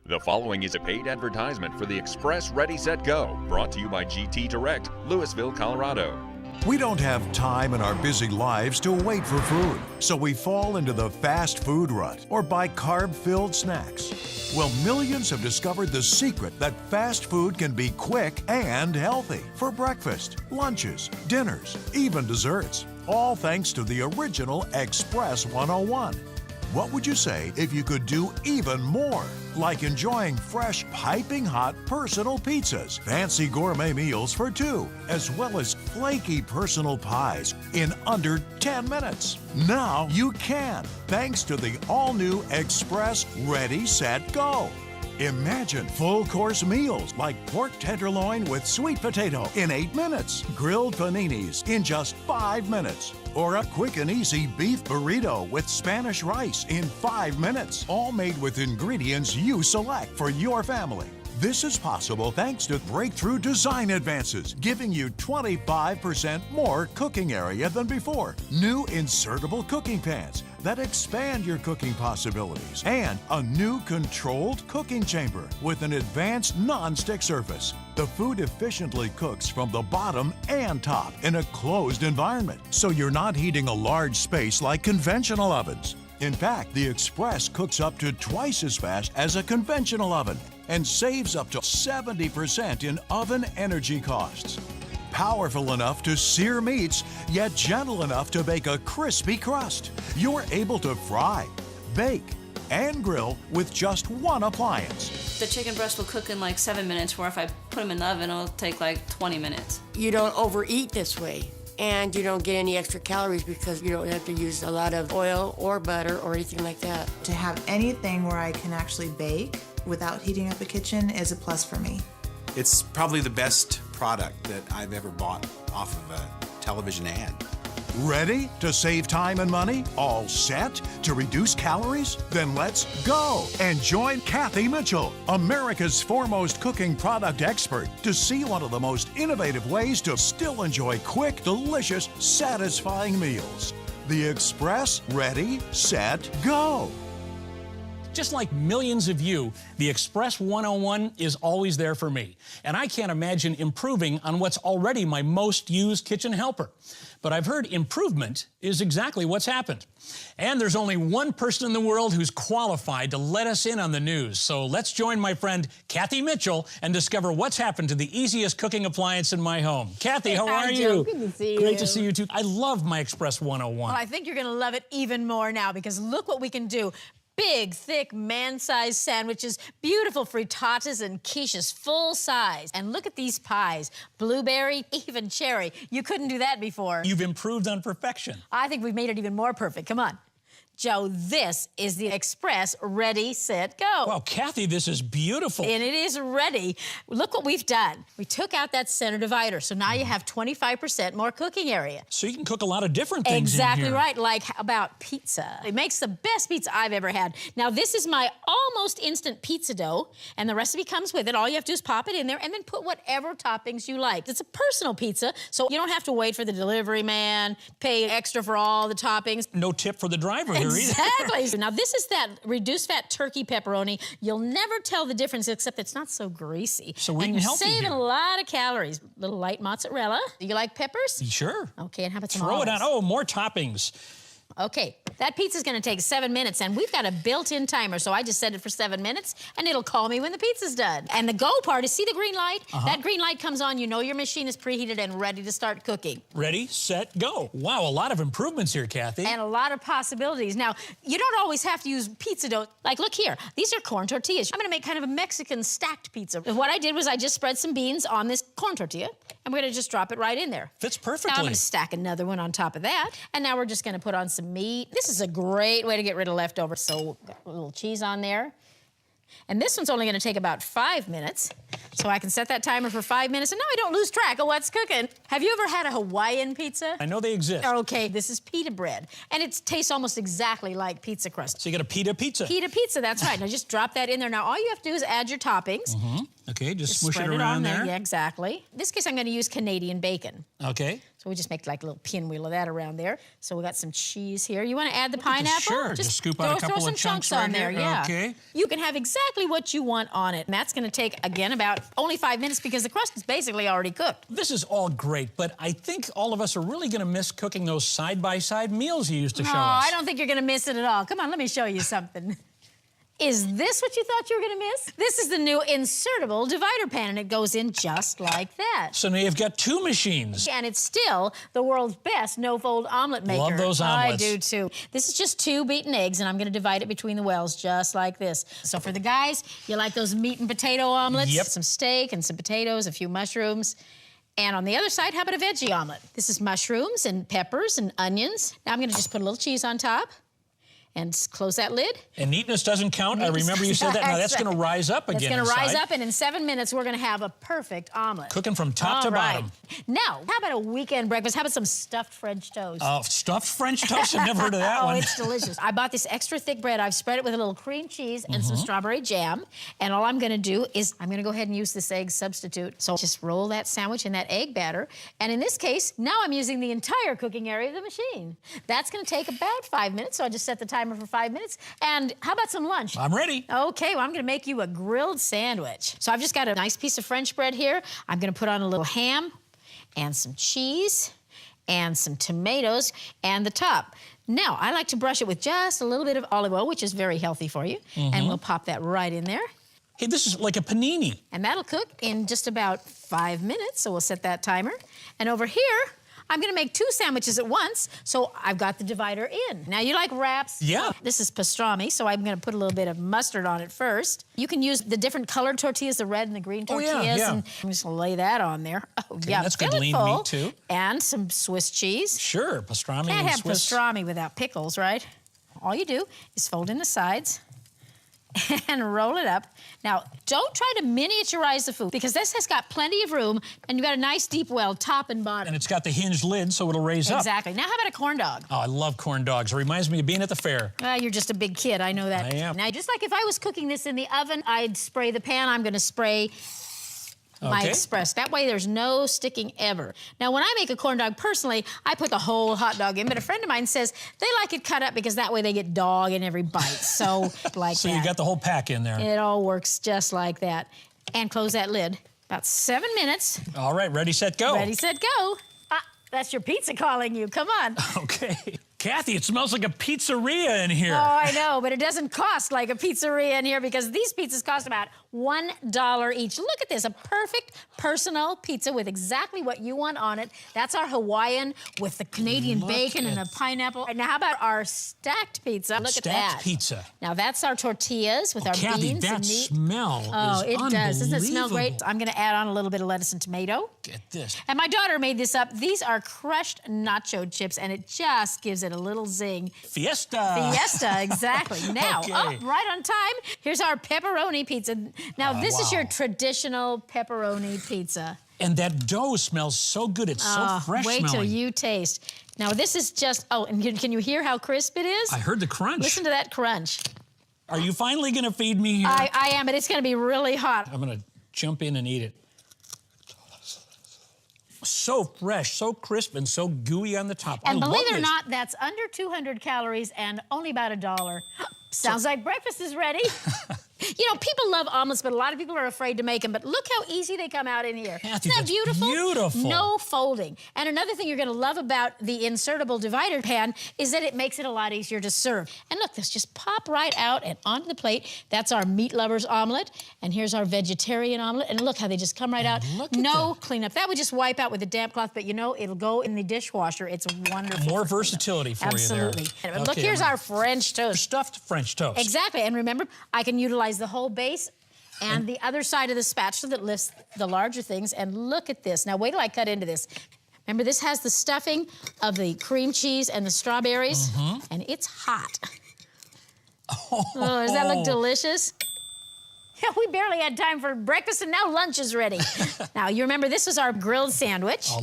The following is a paid advertisement for the Xpress Ready, Set, Go, brought to you by GT Direct, Louisville, Colorado. We don't have time in our busy lives to wait for food, so we fall into the fast food rut or buy carb-filled snacks. Well, millions have discovered the secret that fast food can be quick and healthy for breakfast, lunches, dinners, even desserts, all thanks to the original Xpress 101. What would you say if you could do even more? Like enjoying fresh, piping hot personal pizzas, fancy gourmet meals for two, as well as flaky personal pies in under 10 minutes. Now you can, thanks to the all-new Xpress Ready, Set, Go. Imagine full-course meals like pork tenderloin with sweet potato in 8 minutes, grilled paninis in just 5 minutes, or a quick and easy beef burrito with Spanish rice in 5 minutes, all made with ingredients you select for your family. This is possible thanks to breakthrough design advances, giving you 25% more cooking area than before. New insertable cooking pans that expand your cooking possibilities, and a new controlled cooking chamber with an advanced non-stick surface. The food efficiently cooks from the bottom and top in a closed environment, so you're not heating a large space like conventional ovens. In fact, the Xpress cooks up to twice as fast as a conventional oven and saves up to 70% in oven energy costs. Powerful enough to sear meats, yet gentle enough to bake a crispy crust. You're able to fry, bake, and grill with just one appliance. The chicken breast will cook in like 7 minutes, where if I put them in the oven, it'll take like 20 minutes. You don't overeat this way, and you don't get any extra calories because you don't have to use a lot of oil or butter or anything like that. To have anything where I can actually bake without heating up the kitchen is a plus for me. It's probably the best product that I've ever bought off of a television ad. Ready to save time and money? All set to reduce calories? Then let's go and join Kathy Mitchell, America's foremost cooking product expert, to see one of the most innovative ways to still enjoy quick, delicious, satisfying meals. The Xpress Ready, Set, Go. Just like millions of you, the Xpress 101 is always there for me. And I can't imagine improving on what's already my most used kitchen helper. But I've heard improvement is exactly what's happened. And there's only one person in the world who's qualified to let us in on the news. So let's join my friend Kathy Mitchell and discover what's happened to the easiest cooking appliance in my home. Kathy, how are you? Good to see you. Great to see you too. I love my Xpress 101. Well, I think you're going to love it even more now, because look what we can do. Big, thick, man-sized sandwiches, beautiful frittatas and quiches, full size. And look at these pies, blueberry, even cherry. You couldn't do that before. You've improved on perfection. I think we've made it even more perfect. Come on. Joe, this is the Xpress Ready, Set, Go. Wow, Kathy, this is beautiful. And it is ready. Look what we've done. We took out that center divider, so now you have 25% more cooking area. So you can cook a lot of different things Exactly in here. right, like how about pizza. It makes the best pizza I've ever had. Now, this is my almost instant pizza dough, and the recipe comes with it. All you have to do is pop it in there and then put whatever toppings you like. It's a personal pizza, so you don't have to wait for the delivery man, pay extra for all the toppings. No tip for the driver here either. Exactly. Now, this is that reduced fat turkey pepperoni. You'll never tell the difference, except it's not so greasy. So we and can you're help you saving here. a lot of calories. Little light mozzarella. Do you like peppers? Sure. Okay, and how about some Throw it olives? on. Oh, more toppings. Okay, that pizza's gonna take 7 minutes, and we've got a built-in timer, so I just set it for 7 minutes, and it'll call me when the pizza's done. And the go part is, see the green light? That green light comes on, you know your machine is preheated and ready to start cooking. Ready, set, go. Wow, a lot of improvements here, Kathy. And a lot of possibilities. Now, you don't always have to use pizza dough. Like, look here, these are corn tortillas. I'm gonna make kind of a Mexican stacked pizza. What I did was I just spread some beans on this corn tortilla, and we're gonna just drop it right in there. Fits perfectly. Now I'm gonna stack another one on top of that, and now we're just gonna put on some meat. This is a great way to get rid of leftovers. So, got a little cheese on there. And this one's only gonna take about 5 minutes. So I can set that timer for 5 minutes, and now I don't lose track of what's cooking. Have you ever had a Hawaiian pizza? I know they exist. Okay, this is pita bread. And it tastes almost exactly like pizza crust. So you got a pita pizza. Pita pizza, that's right. Now just drop that in there. Now all you have to do is add your toppings. Okay, just Just smush spread it around on there. Yeah, exactly. In this case, I'm gonna use Canadian bacon. Okay. So we just make like a little pinwheel of that around there. So we got some cheese here. You want to add the pineapple? Sure, just scoop out a couple throw some of chunks on right there. here. Yeah. Okay. You can have exactly exactly what you want on it. And that's gonna take, again, about only 5 minutes because the crust is basically already cooked. This is all great, but I think all of us are really gonna miss cooking those side-by-side meals you used to show us. I don't think you're gonna miss it at all. Come on, let me show you something. Is this what you thought you were gonna miss? This is the new insertable divider pan, and it goes in just like that. So now you've got 2 machines. And it's still the world's best no-fold omelet maker. Love those omelets. I do too. This is just 2 beaten eggs, and I'm gonna divide it between the wells just like this. So for the guys, you like those meat and potato omelets? Yep. Some steak and some potatoes, a few mushrooms. And on the other side, how about a veggie omelet? This is mushrooms and peppers and onions. Now I'm gonna just put a little cheese on top. And close that lid. And neatness doesn't count. I remember you said that. Now that's going to rise up again. It's going to inside. rise up, and in 7 minutes, we're going to have a perfect omelet. Cooking from top to bottom. Now, how about a weekend breakfast? How about some stuffed French toast? Stuffed French toast? I've never heard of that one. Oh, it's delicious. I bought this extra thick bread. I've spread it with a little cream cheese and some strawberry jam. And all I'm going to do is I'm going to go ahead and use this egg substitute. So just roll that sandwich in that egg batter. And in this case, now I'm using the entire cooking area of the machine. That's going to take about 5 minutes. So I just set the timer for 5 minutes. And how about some lunch? I'm ready. Okay, well, I'm gonna make you a grilled sandwich. So I've just got a nice piece of French bread here. I'm gonna put on a little ham and some cheese and some tomatoes and the top. Now, I like to brush it with just a little bit of olive oil, which is very healthy for you. And we'll pop that right in there. Hey, this is like a panini. And that'll cook in just about 5 minutes, so we'll set that timer. And over here, I'm gonna make 2 sandwiches at once, so I've got the divider in. Now, you like wraps? Yeah. This is pastrami, so I'm gonna put a little bit of mustard on it first. You can use the different colored tortillas, the red and the green tortillas, and I'm just gonna lay that on there. Oh, Okay, yeah, that's good fill it lean full. meat, too. And some Swiss cheese. Sure, pastrami Can't and have Swiss. pastrami without pickles, right? All you do is fold in the sides and roll it up. Now, don't try to miniaturize the food because this has got plenty of room and you've got a nice deep well, top and bottom. And it's got the hinged lid, so it'll raise up. Exactly. Now, how about a corn dog? Oh, I love corn dogs. It reminds me of being at the fair. You're just a big kid, I know that. I am. Now, just like if I was cooking this in the oven, I'd spray the pan. I'm gonna spray my Xpress. That way there's no sticking ever. Now, when I make a corn dog, personally, I put the whole hot dog in, but a friend of mine says they like it cut up because that way they get dog in every bite. So, like So that. you got the whole pack in there. It all works just like that. And close that lid. About 7 minutes. All right, ready, set, go. Ready, set, go. That's your pizza calling you. Come on. Okay. Kathy, it smells like a pizzeria in here. Oh, I know, but it doesn't cost like a pizzeria in here because these pizzas cost about $1 each. Look at this, a perfect personal pizza with exactly what you want on it. That's our Hawaiian with the Canadian bacon and the pineapple. Now, how about our stacked pizza? Look at that. Stacked pizza. Now, that's our tortillas with our Kathy, beans that and meat. smell Oh, is it does. Doesn't it smell great? unbelievable. I'm gonna add on a little bit of lettuce and tomato. Get this. And my daughter made this up. These are crushed nacho chips, and it just gives it a little zing. Fiesta. Fiesta, exactly. Now, Okay. right on time, here's our pepperoni pizza. Now, this is your wow. traditional pepperoni pizza. And that dough smells so good. It's so fresh Wait till smelling. you taste. Now, this is just, and can you hear how crisp it is? I heard the crunch. Listen to that crunch. Are you finally going to feed me here? I am, but it's gonna be really hot. I'm going to jump in and eat it. So fresh, so crisp, and so gooey on the top. And I believe love it or this. not, that's under 200 calories and only about $1. Sounds like breakfast is ready. You know, people love omelets, but a lot of people are afraid to make them. But look how easy they come out in here. Kathy, Isn't that that's beautiful? beautiful. No folding. And another thing you're going to love about the insertable divider pan is that it makes it a lot easier to serve. And look, this just pop right out and onto the plate. That's our meat lovers omelet. And here's our vegetarian omelet. And look how they just come right out. look at No that. cleanup. That would just wipe out with a damp cloth, but you know, it'll go in the dishwasher. It's wonderful. More for cleanup. versatility for you there. Absolutely. And look, Okay, here's I'm our French toast. Stuffed French toast. Exactly, and remember, I can utilize the whole base and the other side of the spatula that lifts the larger things, and look at this. Now, wait till I cut into this. Remember, this has the stuffing of the cream cheese and the strawberries, and it's hot. Oh, does that look delicious? Yeah, we barely had time for breakfast, and now lunch is ready. Now, you remember, this was our grilled sandwich. Oh,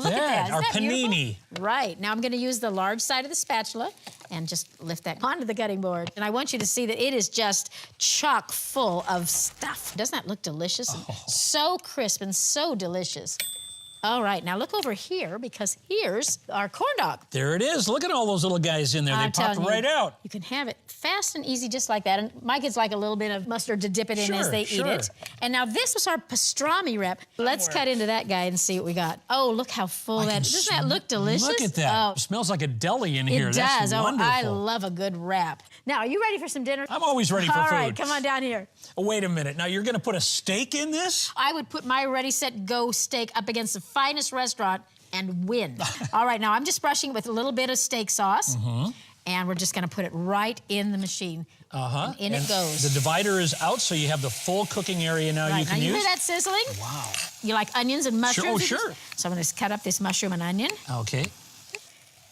look at that. Isn't Our that beautiful? panini. Right. Now, I'm going to use the large side of the spatula and just lift that onto the cutting board. And I want you to see that it is just chock full of stuff. Doesn't that look delicious? So crisp and so delicious. All right, now look over here because here's our corn dog. There it is. Look at all those little guys in there. They pop right out. You can have it fast and easy just like that. And my kids like a little bit of mustard to dip it in as they eat it. And now this was our pastrami wrap. Let's cut into that guy and see what we got. Oh, look how full that is. Doesn't that look delicious? Look at that. Oh, It smells like a deli in here. it That's does. wonderful. Oh, I love a good wrap. Now, are you ready for some dinner? I'm always ready for food. All right, come on down here. Oh, wait a minute. Now, you're going to put a steak in this? I would put my Ready, Set, Go steak up against the finest restaurant and win. All right, now I'm just brushing it with a little bit of steak sauce. And we're just going to put it right in the machine. And in it goes. The divider is out, so you have the full cooking area now you can now, you use. hear that sizzling? Wow. You like onions and mushrooms? Sure. So I'm going to cut up this mushroom and onion. Okay.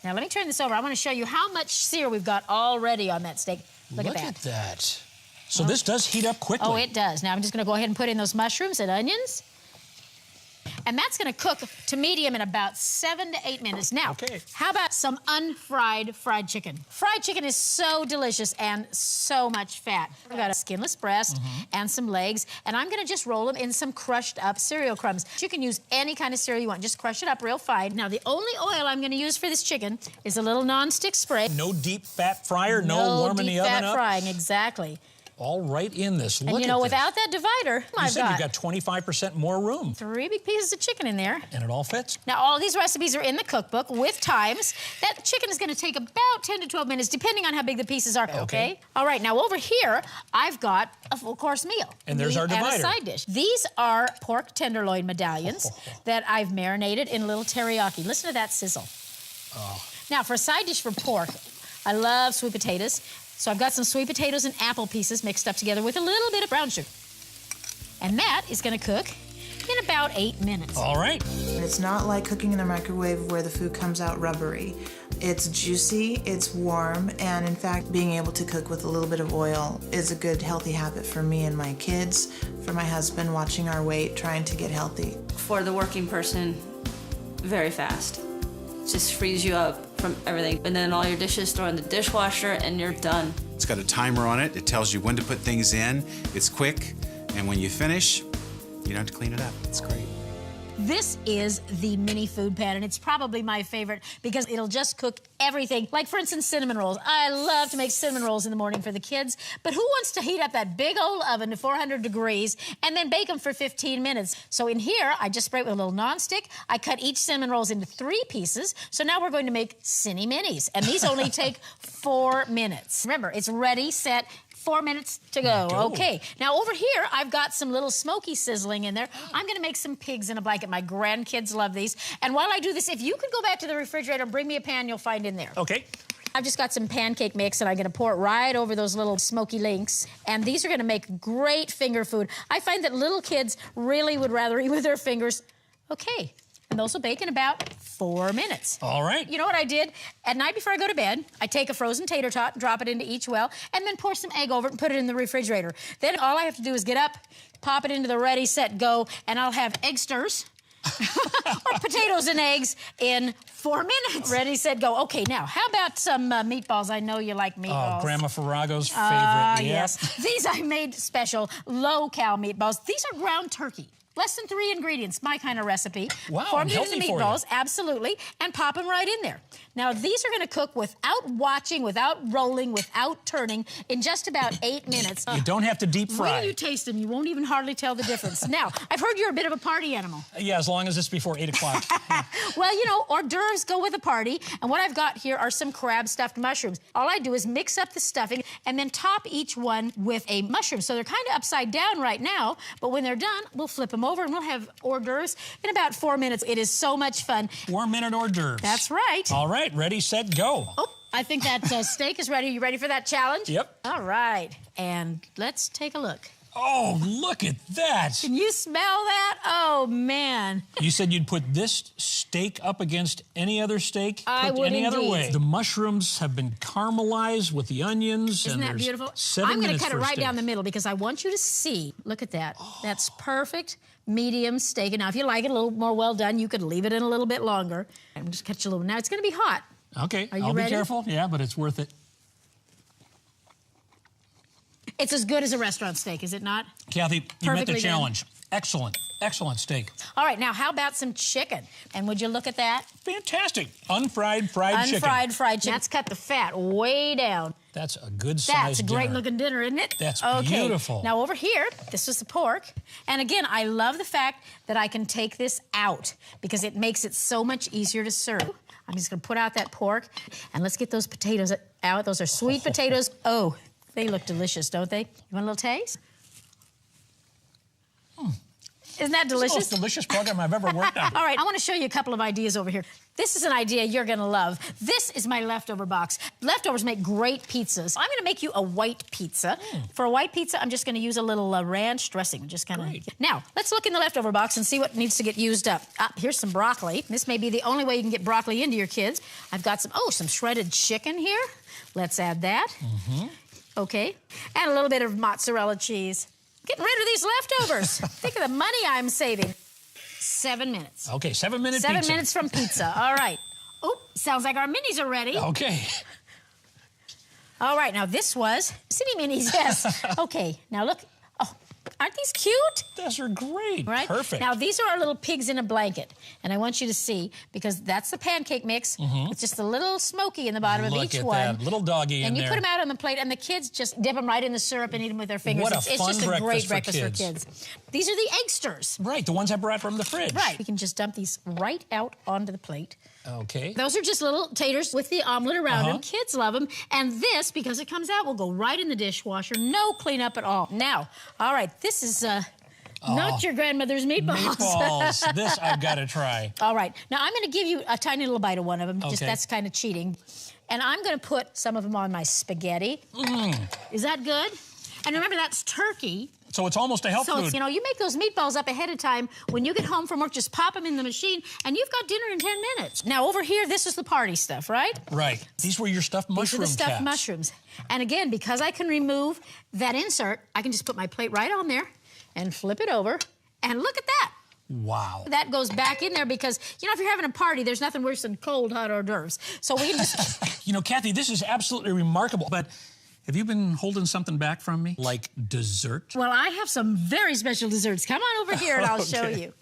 Now, let me turn this over. I want to show you how much sear we've got already on that steak. Look at at that. So this does heat up quickly. Oh, it does. Now, I'm just going to go ahead and put in those mushrooms and onions. And that's going to cook to medium in about 7 to 8 minutes. Now, how about some unfried fried chicken? Fried chicken is so delicious and so much fat. I've got a skinless breast and some legs, and I'm going to just roll them in some crushed up cereal crumbs. You can use any kind of cereal you want. Just crush it up real fine. Now, the only oil I'm going to use for this chicken is a little non-stick spray. No deep fat fryer, no warming the oven up? No deep fat frying, exactly. All right in this. And Look you know, at without that divider, you said you've got 25% more room. 3 big pieces of chicken in there. And it all fits. Now, all these recipes are in the cookbook with times. That chicken is going to take about 10 to 12 minutes, depending on how big the pieces are, okay? All right, now over here, I've got a full-course meal. And there's our divider. And a side dish. These are pork tenderloin medallions that I've marinated in a little teriyaki. Listen to that sizzle. Now, for a side dish for pork, I love sweet potatoes. So I've got some sweet potatoes and apple pieces mixed up together with a little bit of brown sugar. And that is going to cook in about 8 minutes. All right. It's not like cooking in the microwave where the food comes out rubbery. It's juicy, it's warm, and in fact, being able to cook with a little bit of oil is a good, healthy habit for me and my kids, for my husband, watching our weight, trying to get healthy. For the working person, very fast. Just frees you up from everything. And then all your dishes throw in the dishwasher and you're done. It's got a timer on it. It tells you when to put things in. It's quick, and when you finish, you don't have to clean it up. It's great. This is the mini food pan, and it's probably my favorite because it'll just cook everything. Like, for instance, cinnamon rolls. I love to make cinnamon rolls in the morning for the kids, but who wants to heat up that big old oven to 400 degrees and then bake them for 15 minutes? So in here, I just spray it with a little nonstick. I cut each cinnamon rolls into 3 pieces. So now we're going to make Cinny Minis, and these only take 4 minutes. Remember, it's ready, set, 4 minutes to go. Okay. Now over here, I've got some little smoky sizzling in there. I'm going to make some pigs in a blanket. My grandkids love these. And while I do this, if you could go back to the refrigerator and bring me a pan, you'll find in there. Okay. I've just got some pancake mix, and I'm going to pour it right over those little smoky links. And these are going to make great finger food. I find that little kids really would rather eat with their fingers. Okay. And those will bake in about 4 minutes. All right. You know what I did? At night before I go to bed, I take a frozen tater tot, drop it into each well, and then pour some egg over it and put it in the refrigerator. Then all I have to do is get up, pop it into the Ready, Set, Go, and I'll have egg stirs or potatoes and eggs in 4 minutes. Ready, Set, Go. Okay, now, how about some meatballs? I know you like meatballs. Oh, Grandma Farrago's favorite. Yes. These I made special low-cal meatballs. These are ground turkey. Less than 3 ingredients, my kind of recipe. Wow, formed it healthy into for meatballs, you. absolutely, and pop them right in there. Now, these are going to cook without watching, without rolling, without turning in just about 8 minutes. You don't have to deep fry. When you taste them, you won't even hardly tell the difference. Now, I've heard you're a bit of a party animal. Yeah, as long as it's before 8 o'clock. Well, you know, hors d'oeuvres go with a party, and what I've got here are some crab stuffed mushrooms. All I do is mix up the stuffing and then top each one with a mushroom. So they're kind of upside down right now, but when they're done, we'll flip them over and we'll have hors d'oeuvres in about 4 minutes. It is so much fun. 4-minute hors d'oeuvres. That's right. All right, ready, set, go. Oh, I think that steak is ready. You ready for that challenge? Yep. All right, and let's take a look. Oh, look at that. Can you smell that? Oh, man. You said you'd put this steak up against any other steak? I cooked would any other indeed. way. The mushrooms have been caramelized with the onions. Isn't and that there's beautiful? 7 I'm going to minutes cut it for a right steak. down the middle because I want you to see. Look at that. That's perfect medium steak. And now, if you like it a little more well done, you could leave it in a little bit longer. I'm just cut you a little. Now, it's going to be hot. Okay, Are you I'll ready? be careful. Yeah, but it's worth it. It's as good as a restaurant steak, is it not? Kathy, you met the Perfectly challenge. Excellent, excellent steak. All right, now how about some chicken? And would you look at that? Fantastic. Unfried fried chicken. Unfried fried chicken. That's cut the fat way down. That's a good size That's a great looking dinner, isn't it? That's okay. beautiful. Now over here, this is the pork. And again, I love the fact that I can take this out because it makes it so much easier to serve. I'm just gonna put out that pork and let's get those potatoes out. Those are sweet potatoes. Oh, they look delicious, don't they? You want a little taste? Isn't that delicious? It's the most delicious program I've ever worked on. All right, I want to show you a couple of ideas over here. This is an idea you're going to love. This is my leftover box. Leftovers make great pizzas. I'm going to make you a white pizza. For a white pizza, I'm just going to use a little ranch dressing. Just kind of. Now, let's look in the leftover box and see what needs to get used up. Here's some broccoli. This may be the only way you can get broccoli into your kids. I've got some shredded chicken here. Let's add that. Okay. And a little bit of mozzarella cheese. Getting rid of these leftovers. Think of the money I'm saving. 7 minutes. Okay, 7-minute pizza. 7 minutes from pizza. All right. Oh, sounds like our minis are ready. Okay. All right, now this was city minis, yes. Okay, now look. Oh, aren't these cute? Those are great. Right? Perfect. Now, these are our little pigs in a blanket. And I want you to see, because that's the pancake mix. It's just a little smoky in the bottom of each one. Look at that little doggy in there. And you put them out on the plate, and the kids just dip them right in the syrup and eat them with their fingers. What a it's fun just a great breakfast for breakfast for kids. These are the Eggsters. Right, the ones I brought from the fridge. Right. We can just dump these right out onto the plate. Okay. Those are just little taters with the omelet around them. Kids love them. And this, because it comes out, will go right in the dishwasher. No cleanup at all. Now, all right, this is not your grandmother's meatballs. Meatballs. This I've got to try. All right. Now, I'm going to give you a tiny little bite of one of them. Just that's kind of cheating. And I'm going to put some of them on my spaghetti. Is that good? And remember, that's turkey. So it's almost a health food. So, you make those meatballs up ahead of time. When you get home from work, just pop them in the machine, and you've got dinner in 10 minutes. Now, over here, this is the party stuff, right? Right. These were your stuffed mushroom These are the stuffed caps. mushrooms. And again, because I can remove that insert, I can just put my plate right on there and flip it over, and look at that. Wow. That goes back in there because, if you're having a party, there's nothing worse than cold, hot hors d'oeuvres. So we can just... Kathy, this is absolutely remarkable, but... Have you been holding something back from me? Like dessert? Well, I have some very special desserts. Come on over here and I'll show you.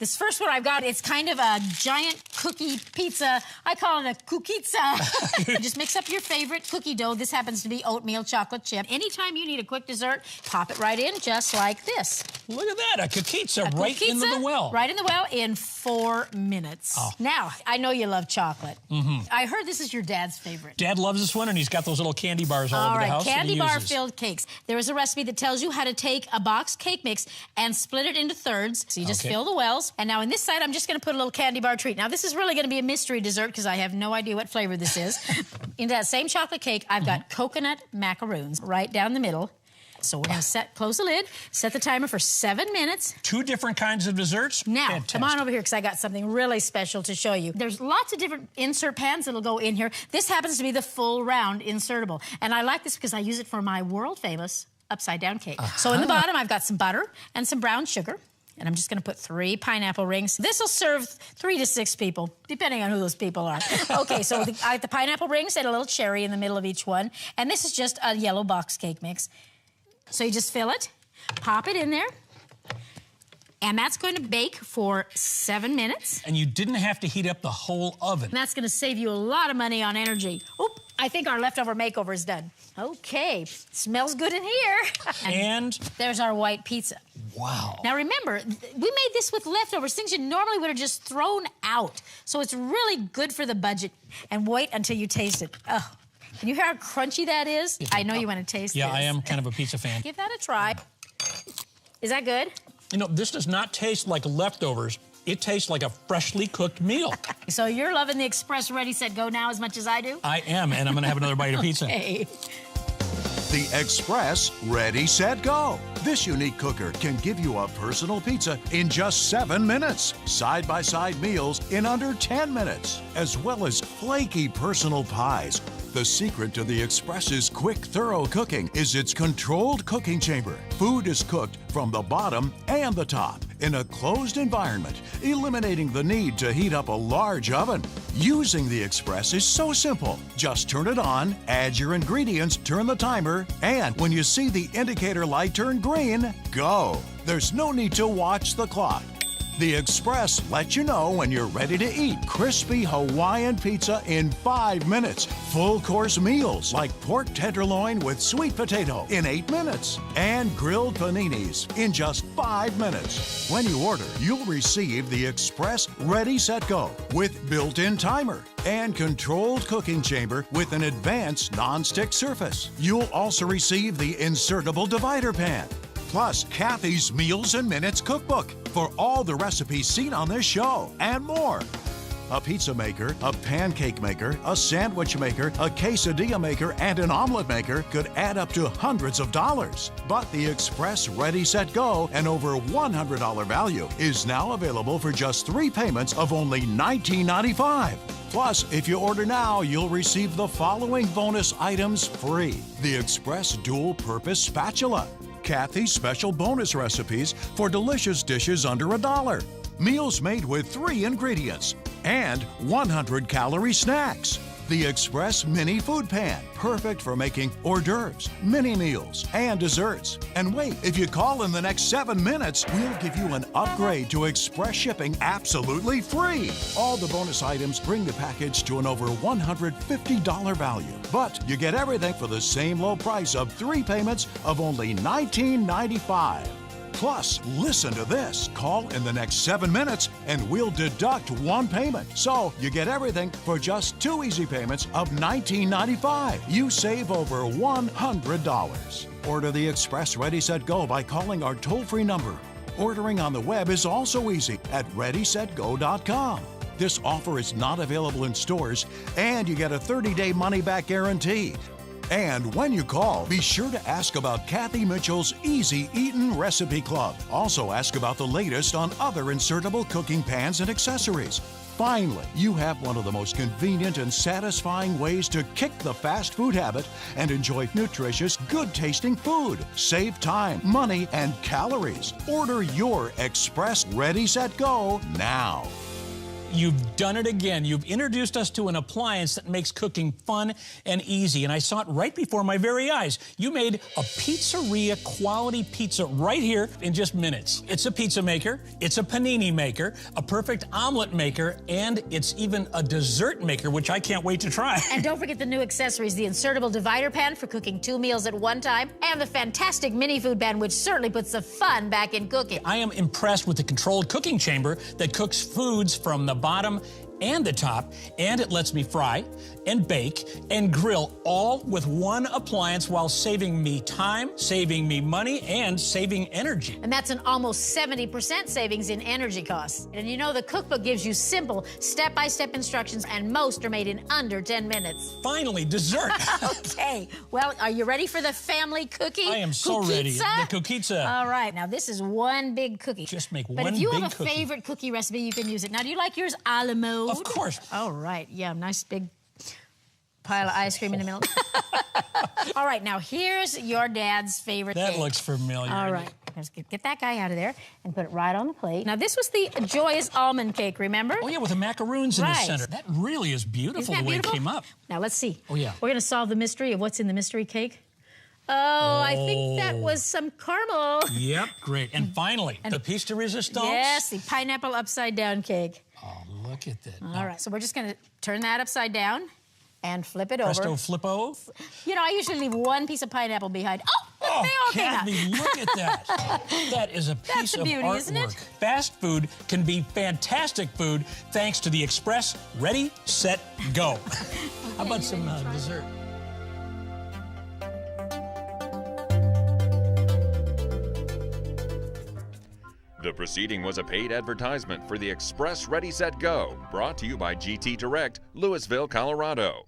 This first one I've got, it's kind of a giant cookie pizza. I call it a cookizza. Just mix up your favorite cookie dough. This happens to be oatmeal chocolate chip. Anytime you need a quick dessert, pop it right in just like this. Look at that, a cookizza right into the well. Right in the well in 4 minutes. Now, I know you love chocolate. I heard this is your dad's favorite. Dad loves this one, and he's got those little candy bars all over the house. Candy bar-filled cakes. There is a recipe that tells you how to take a boxed cake mix and split it into thirds. So you just fill the wells. And now in this side, I'm just going to put a little candy bar treat. Now, this is really going to be a mystery dessert because I have no idea what flavor this is. In that same chocolate cake, I've got coconut macaroons right down the middle. So we're going to close the lid, set the timer for 7 minutes. 2 different kinds of desserts? Now, Fantastic. come on over here because I got something really special to show you. There's lots of different insert pans that'll go in here. This happens to be the full round insertable. And I like this because I use it for my world-famous upside-down cake. So in the bottom, I've got some butter and some brown sugar. And I'm just going to put 3 pineapple rings. This will serve 3 to 6 people, depending on who those people are. Okay, so I have the pineapple rings and a little cherry in the middle of each one. And this is just a yellow box cake mix. So you just fill it, pop it in there, and that's going to bake for 7 minutes. And you didn't have to heat up the whole oven. And that's going to save you a lot of money on energy. Oop, I think our leftover makeover is done. Okay, smells good in here. And there's our white pizza. Wow. Now remember, we made this with leftovers, things you normally would have just thrown out. So it's really good for the budget. And wait until you taste it. Oh. Can you hear how crunchy that is? I know you want to taste this. Yeah, I am kind of a pizza fan. Give that a try. Is that good? This does not taste like leftovers. It tastes like a freshly cooked meal. So you're loving the Express Ready, Set, Go now as much as I do? I am, and I'm going to have another bite of pizza. Okay. The Express Ready, Set, Go. This unique cooker can give you a personal pizza in just 7 minutes. Side-by-side meals in under 10 minutes. As well as flaky personal pies, The secret to the Xpress's quick, thorough cooking is its controlled cooking chamber. Food is cooked from the bottom and the top in a closed environment, eliminating the need to heat up a large oven. Using the Xpress is so simple. Just turn it on, add your ingredients, turn the timer, and when you see the indicator light turn green, go. There's no need to watch the clock. The Xpress lets you know when you're ready to eat crispy Hawaiian pizza in 5 minutes. Full course meals like pork tenderloin with sweet potato in 8 minutes. And grilled paninis in just 5 minutes. When you order, you'll receive the Xpress Ready, Set, Go with built-in timer and controlled cooking chamber with an advanced non-stick surface. You'll also receive the insertable divider pan. Plus, Kathy's Meals and Minutes cookbook for all the recipes seen on this show and more. A pizza maker, a pancake maker, a sandwich maker, a quesadilla maker, and an omelet maker could add up to hundreds of dollars. But the Xpress Ready, Set, Go, an over $100 value, is now available for just 3 payments of only $19.95. Plus, if you order now, you'll receive the following bonus items free. The Xpress Dual Purpose Spatula. Kathy's special bonus recipes for delicious dishes under $1. Meals made with 3 ingredients and 100-calorie snacks. The Xpress Mini Food Pan, perfect for making hors d'oeuvres, mini meals, and desserts. And wait, if you call in the next 7 minutes, we'll give you an upgrade to Express shipping absolutely free. All the bonus items bring the package to an over $150 value. But you get everything for the same low price of 3 payments of only $19.95. Plus, listen to this. Call in the next 7 minutes and we'll deduct 1 payment. So you get everything for just 2 easy payments of $19.95. You save over $100. Order the Xpress Ready, Set, Go by calling our toll-free number. Ordering on the web is also easy at ReadySetGo.com. This offer is not available in stores and you get a 30-day money-back guarantee. And when you call, be sure to ask about Kathy Mitchell's Easy Eatin' Recipe Club. Also ask about the latest on other insertable cooking pans and accessories. Finally, you have one of the most convenient and satisfying ways to kick the fast food habit and enjoy nutritious, good-tasting food. Save time, money, and calories. Order your Xpress Ready, Set, Go now. You've done it again. You've introduced us to an appliance that makes cooking fun and easy, and I saw it right before my very eyes. You made a pizzeria quality pizza right here in just minutes. It's a pizza maker, it's a panini maker, a perfect omelet maker, and it's even a dessert maker, which I can't wait to try. And don't forget the new accessories, the insertable divider pan for cooking 2 meals at one time, and the fantastic mini food pan, which certainly puts the fun back in cooking. I am impressed with the controlled cooking chamber that cooks foods from the bottom and the top, and it lets me fry and bake and grill all with one appliance while saving me time, saving me money, and saving energy. And that's an almost 70% savings in energy costs. And you know the cookbook gives you simple step-by-step instructions, and most are made in under 10 minutes. Finally, dessert. Okay, well, are you ready for the family cookie? I am so ready. The kukitsa. All right, now this is one big cookie. Just make one big cookie. But if you have a cookie. favorite cookie recipe, you can use it. Now, do you like yours a la mode? Of course. All right, yeah, nice big pile of ice cream in the middle. All right, now here's your dad's favorite That cake. looks familiar. All right, let's get that guy out of there and put it right on the plate. Now, this was the Joyous Almond Cake, remember? Oh, yeah, with the macaroons in the Right. center. That really is beautiful, Isn't that the way beautiful? it came up. Now, let's see. Oh, yeah. We're going to solve the mystery of what's in the mystery cake. Oh, I think that was some caramel. Yep, great. And finally, the piece de resistance. Yes, the pineapple upside-down cake. Oh, look at that. All right, so we're just going to turn that upside down and flip it Presto over. flippo. You know, I usually leave one piece of pineapple behind. Oh, Oh, they all came out. Kathy, look at that. That is a piece That's a of beauty, artwork. isn't it? Fast food can be fantastic food thanks to the Xpress Ready, Set, Go. How about some dessert? The proceeding was a paid advertisement for the Xpress Ready, Set, Go, brought to you by GT Direct, Louisville, Colorado.